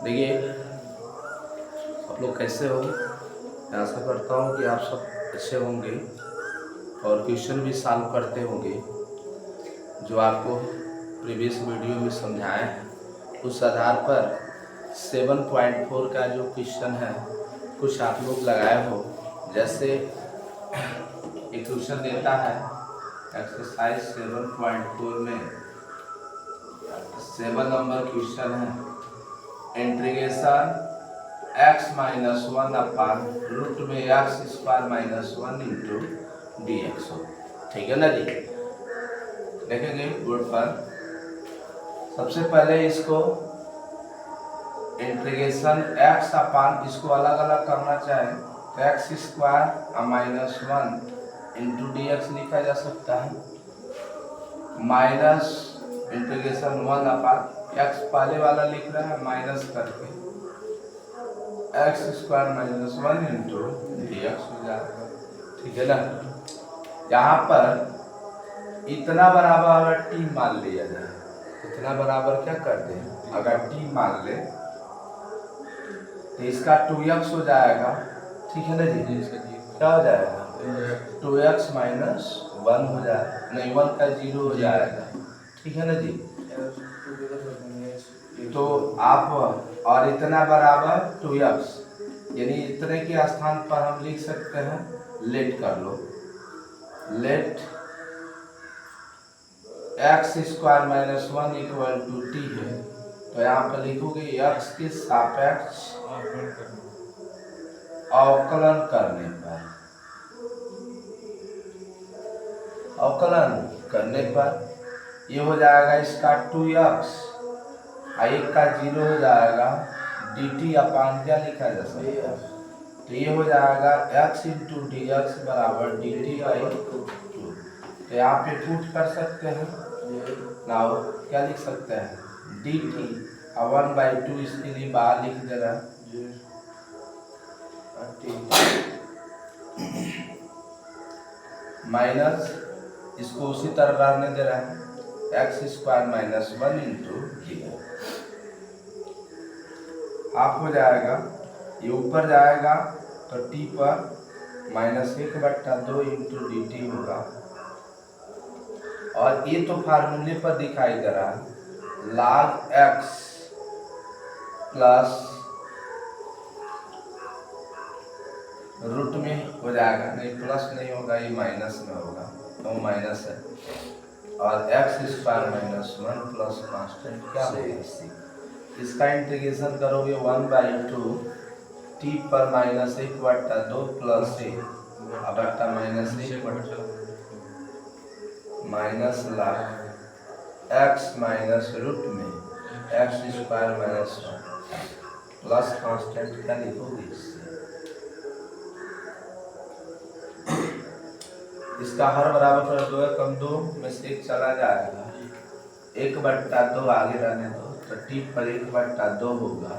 देखिए आप लोग कैसे हो। मैं आशा करता हूँ कि आप सब अच्छे होंगे और क्वेश्चन भी सॉल्व करते होंगे जो आपको प्रीवियस वीडियो में समझाए हैं। उस आधार पर 7.4 का जो क्वेश्चन है कुछ आप लोग लगाए हो। जैसे एक क्वेश्चन देता है एक्सरसाइज 7.4 में 7 नंबर क्वेश्चन है integration x minus 1 upon root में x square minus 1 into d x हो। ठीक है ना जी। देखेंगे बोर्ड पर। सबसे पहले इसको इंटीग्रेशन x अपान इसको अलग अलग करना चाहे तो x square minus 1 into d x लिखा जा सकता है। माइनस इंटीग्रेशन 1 अपान एक्स पहले वाला लिख रहा है माइनस करके x square minus 1 into d x हो जाएगा। ठीक है ना। यहाँ पर इतना बराबर अगर टी मान लिया जाए, इतना बराबर क्या कर दे, अगर टी मान ले तो इसका 2x हो जाएगा। ठीक है ना जी। क्या हो जाएगा 2x माइनस 1 हो जाएगा, नहीं 1 का 0 हो जाएगा। ठीक है ना जी। तो आप और इतना बराबर 2x यानी इतने के स्थान पर हम लिख सकते हैं लेट कर लो, let x square minus 1 equal to t है। तो यहाँ पर लिखोगे एक्स के सापेक्ष अवकलन करने पर, अवकलन करने पर ये हो जाएगा इसका 2x एक का 0 हो जाएगा dt अपान क्या लिखा जा सकता है, तो ये हो जाएगा x इंटू डी एक्स बराबर dt बाई 2। तो यहाँ पे पुट कर सकते हैं ना, क्या लिख सकते हैं dt 1/2 इसके लिए बाहर लिख दे रहा है माइनस इसको उसी तरह रहने दे रहा है x square minus 1 into D आप हो जाएगा। ये ऊपर जाएगा तो टी पर -1/2 इंटू डी टी होगा। और ये तो फार्मूले पर दिखाई दे रहा है log x प्लस रूट में हो जाएगा, नहीं प्लस नहीं होगा, ये माइनस में होगा तो माइनस है। और x square minus 1 plus constant क्या होगा सी। इसका इंटीग्रेशन करोगे 1/2 टी पर -1/2 प्लस ए बटा -1 minus log x minus root में x square minus 1 plus constant क्या लिखोगे इसका हर बराबर पर 2 कम 2 में से 1 चला जाएगा, 1/2 आगे रहने दो तो टी पर 1/2 होगा,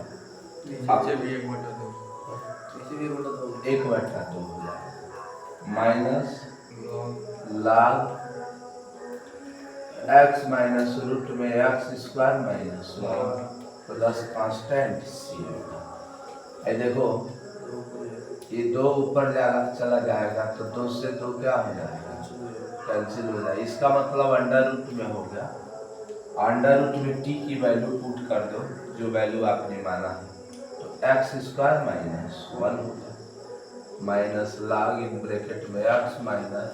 1/2 हो जाएगा minus log x minus root में x square minus 1 plus constant c होगा। देखो ये 2 ऊपर चला जाएगा तो 2 से 2 क्या हो जाएगा कैंसिल हो जाएगा। इसका मतलब अंडर रूट में हो गया, अंडर रूट में टी की वैल्यू पुट कर दो जो वैल्यू आपने माना है, तो एक्स स्क्वायर माइनस 1 होगा माइनस log इन ब्रैकेट में x minus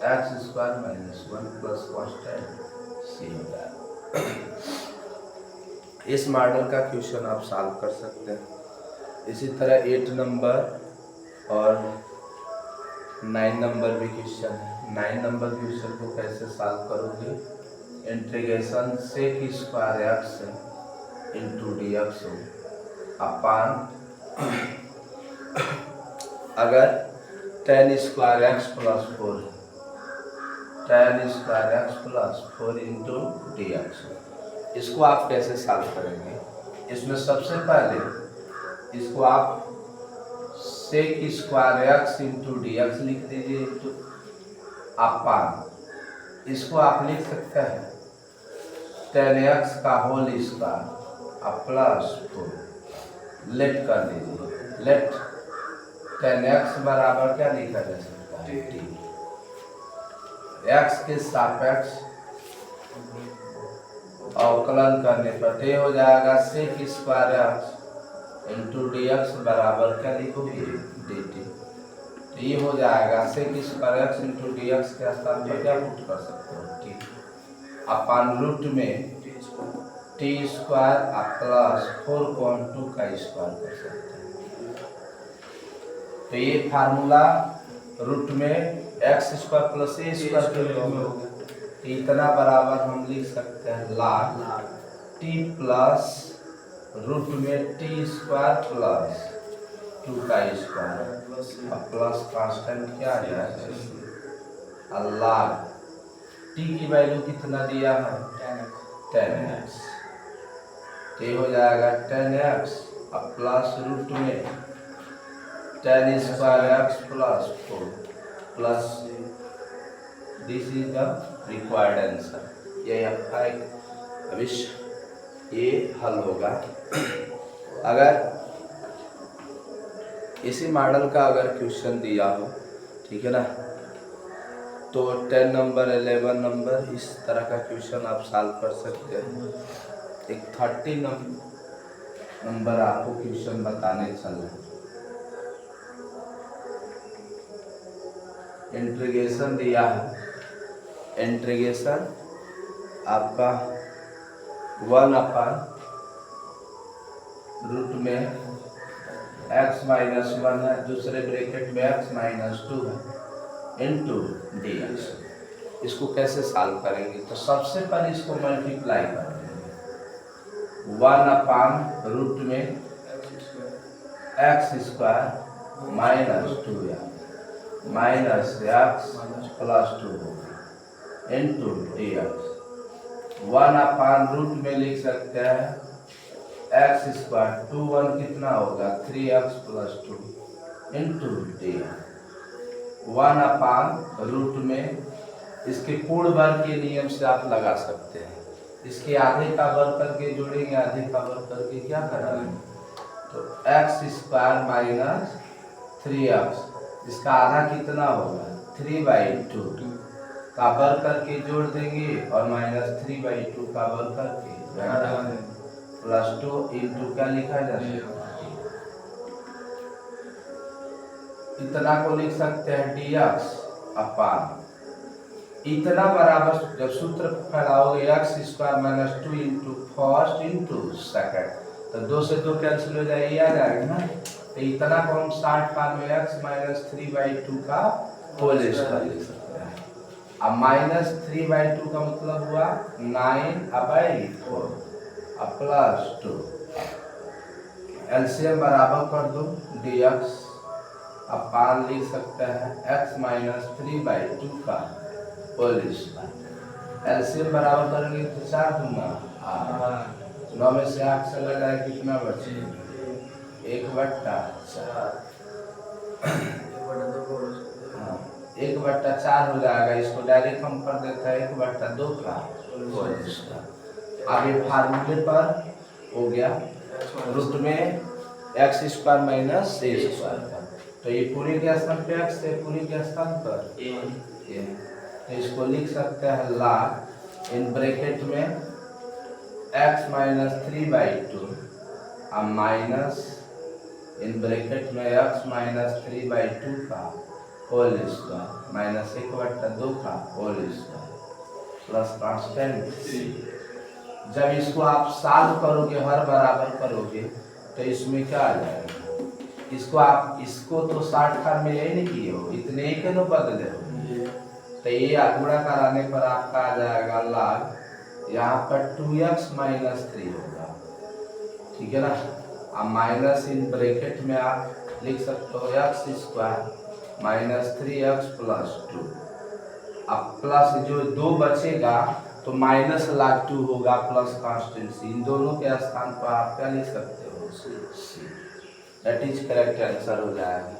x square minus 1 plus constant c हो जाएगा। इस मॉडल का क्वेश्चन आप सॉल्व कर सकते हैं। इसी तरह 8 नंबर और 9 नंबर भी क्वेश्चन है। 9 नंबर क्वेश्चन को कैसे सॉल्व करोगे, integration sec square x into d x हो अपान अगर tan square x plus 4 tan square x plus 4 into d x. इसको आप कैसे सॉल्व करेंगे, इसमें सबसे पहले इसको आप sec square x into d x लिख दीजिए इंटू अपान इसको आप लिख सकते हैं tan x का होल स्क्वायर अब प्लस 4 लेट कर दीजिए। लेट tan x बराबर क्या लिखा जा सकता है? t। x के सापेक्ष अवकलन करने पर ये हो जाएगा sec square x into d x बराबर क्या लिखोगे? dt। तो ये हो जाएगा sec square x into d x के स्थान पर क्या पुट कर सकते हो? t अपन रूट में टी स्क्वायर प्लस 4 को हम 2 का स्क्वायर कर सकते हैं। तो ये फार्मूला रूट में एक्स स्क्वायर प्लस ए स्क्वायर के रूप में होगा। इतना बराबर हम लिख सकते हैं log टी प्लस रूट में टी स्क्वायर प्लस 2 का स्क्वायर और प्लस कांस्टेंट क्या आ जाएगा? log टी की वैल्यू कितना दिया है? 10x। तो हो जाएगा 10x अब प्लस रूट में 10 square x plus 4 plus this is the required answer. ये आपका एक भविष्य ये हल होगा। अगर इसी मॉडल का अगर क्वेश्चन दिया हो, ठीक है ना, तो 10 नंबर 11 नंबर इस तरह का क्वेश्चन आप सॉल्व कर सकते हैं। एक 30 नंबर आपको क्वेश्चन बताने चल रहा है। इंटीग्रेशन दिया है, इंटीग्रेशन आपका 1/√ में x माइनस 1 है, दूसरे ब्रैकेट में x माइनस 2 है इंटू डी एक्स। इसको कैसे सॉल्व करेंगे? तो सबसे पहले इसको मल्टीप्लाई करेंगे 1/√ में x square minus 2 minus x plus 2 होगा इंटू डी एक्स। 1/√ में लिख सकते हैं x स्क्वायर 2 1 कितना होगा? 3x plus 2 into d x. 1/√ में इसके पूर्ण वर्ग के नियम से आप लगा सकते हैं। इसके आधे का वर्ग करके जोड़ेंगे, आधे का वर्ग करके क्या करेंगे? तो x स्क्वायर माइनस 3x, इसका आधा कितना होगा? 3/2 का वर्ग करके जोड़ देंगे और माइनस 3/2 का वर्ग करके प्लस 2 इंटू क्या लिखा जाए? इतना को लिख सकते हैं dx अपान इतना बराबर जब सूत्र फैलाओगे x square minus 2 into first into second, तो 2 से 2 कैंसिल हो जाए, ये आ जाएगा ना। तो इतना को हम 60 में x माइनस 3/2 का होल स्क्वायर लिख सकते हैं। अब माइनस 3/2 का मतलब हुआ 9/4 अब प्लस 2 एलसीएम बराबर कर दो dx अपान लिख सकते हैं x माइनस 3/2 का होल स्क्वायर। एलसीएम बराबर करेंगे तो 4 दूंगा 8, 9 में से 8 चला जाए कितना बचे? 1/4। 1/4 हो जाएगा। इसको डायरेक्ट हम कर देते हैं 1/2 का होल स्क्वायर। अब ये फार्मूले पर हो गया रूट में x square minus a square का, तो ये पूरे के स्थान पे x है, पूरे के स्थान पर a। तो इसको लिख सकते हैं log इन ब्रैकेट में x माइनस 3/2 अब माइनस इन ब्रैकेट में x माइनस 3/2 का होल स्क्वायर माइनस 1/2 का होल स्क्वायर प्लस कांस्टेंट। जब इसको आप सॉल्व करोगे, हर बराबर करोगे, तो इसमें क्या आ जाएगा? इसको तो 60 में यही नहीं किए हो, इतने ही के नो बदले हो। तो ये गुणा कराने पर आपका आ जाएगा log यहाँ पर 2x माइनस 3 होगा, ठीक है ना। अब माइनस इन ब्रैकेट में आप लिख सकते हो x square minus 3x plus 2। अब प्लस जो 2 बचेगा तो माइनस log 2 होगा प्लस कांस्टेंट। इन दोनों के स्थान पर आप क्या लिख सकते हो? c। That is correct answer हो जाएगा।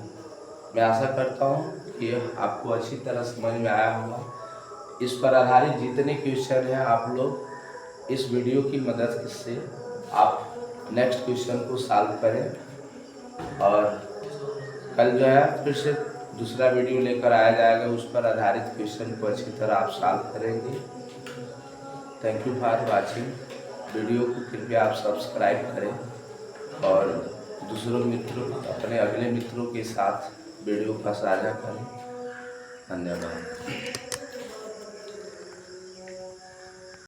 मैं आशा करता हूँ कि आपको अच्छी तरह समझ में आया होगा। इस पर आधारित जितने क्वेश्चन हैं आप लोग इस वीडियो की मदद से आप नेक्स्ट क्वेश्चन को सॉल्व करें। और कल जो है फिर से दूसरा वीडियो लेकर आया जाएगा, उस पर आधारित क्वेश्चन को अच्छी तरह आप सॉल्व करेंगे। Thank you for watching. Video को कृपया आप सब्सक्राइब करें और दूसरों मित्रों, अपने अगले मित्रों के साथ वीडियो का साझा करें। धन्यवाद।